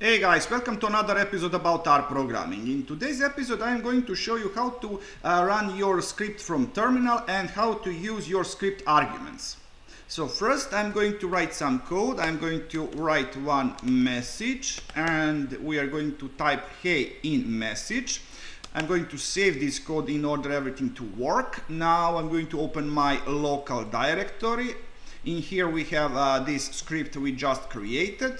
Hey guys, welcome to another episode about R programming. In today's episode I'm going to show you how to run your script from terminal and how to use your script arguments. So first I'm going to write some code. I'm going to write one message and we are going to type hey in message. I'm going to save this code in order everything to work. Now I'm going to open my local directory. In here we have this script we just created.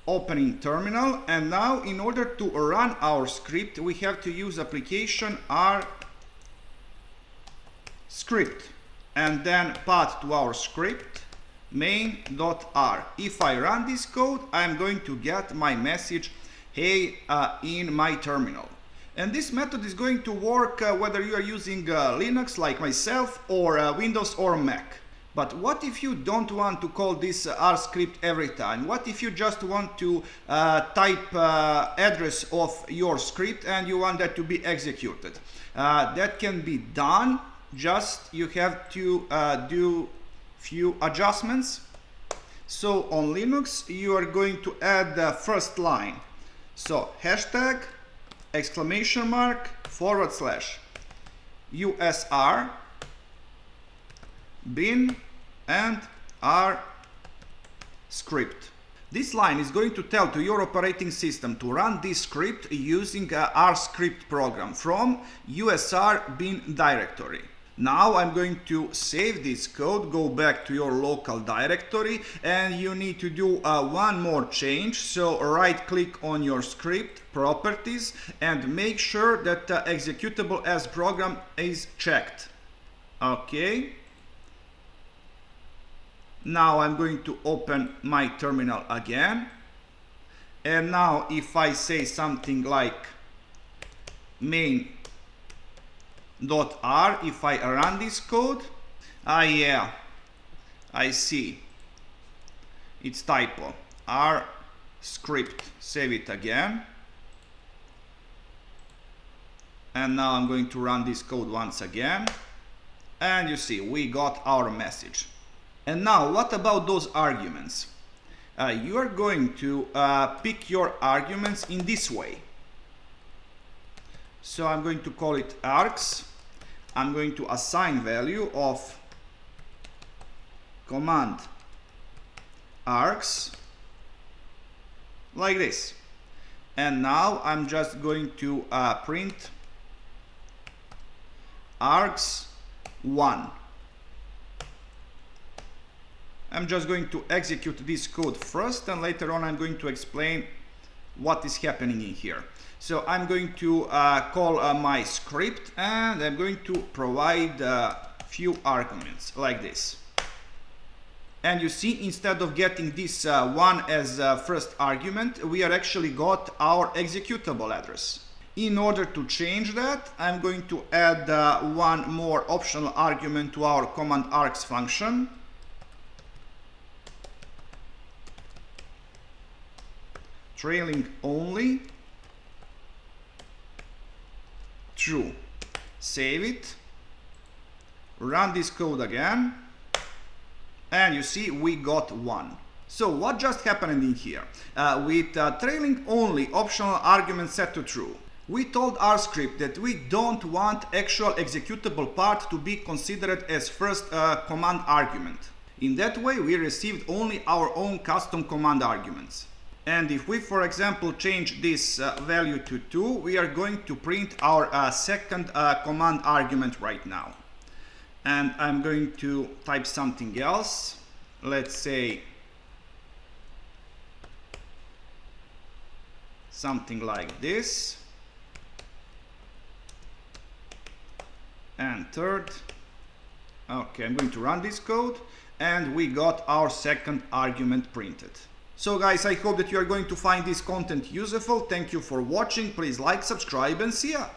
Opening terminal, and now in order to run our script we have to use application R script and then path to our script main.r. If I run this code I'm going to get my message hey in my terminal, and this method is going to work whether you are using Linux like myself or Windows or Mac. But what if you don't want to call this R script every time? What if you just want to type address of your script and you want that to be executed? That can be done, just you have to do few adjustments. So on Linux you are going to add the first line. So hashtag exclamation mark / usr bin and R script. This line is going to tell to your operating system to run this script using R script program from usr bin directory. Now I'm going to save this code, go back to your local directory, and you need to do one more change. So right click on your script properties and make sure that executable as program is checked. Okay. Now I'm going to open my terminal again, and now if I say something like main.r, if I run this code, yeah, I see it's typo. R script, save it again, and now I'm going to run this code once again, and you see we got our message. And now what about those arguments? You are going to pick your arguments in this way. So I'm going to call it args. I'm going to assign value of command args like this. And now I'm just going to print args1. I'm just going to execute this code first, and later on I'm going to explain what is happening in here. So I'm going to call my script, and I'm going to provide a few arguments like this. And you see, instead of getting this one as first argument, we are actually got our executable address. In order to change that, I'm going to add one more optional argument to our command args function. Trailing only true. Save it, run this code again, and you see we got 1. So what just happened in here? With trailing only optional argument set to true, we told our script that we don't want actual executable part to be considered as first command argument. In that way we received only our own custom command arguments. And if we, for example, change this value to 2, we are going to print our second command argument right now. And I'm going to type something else. Let's say something like this. And third. Okay, I'm going to run this code, and we got our second argument printed. So guys, I hope that you are going to find this content useful. Thank you for watching. Please like, subscribe, and see ya!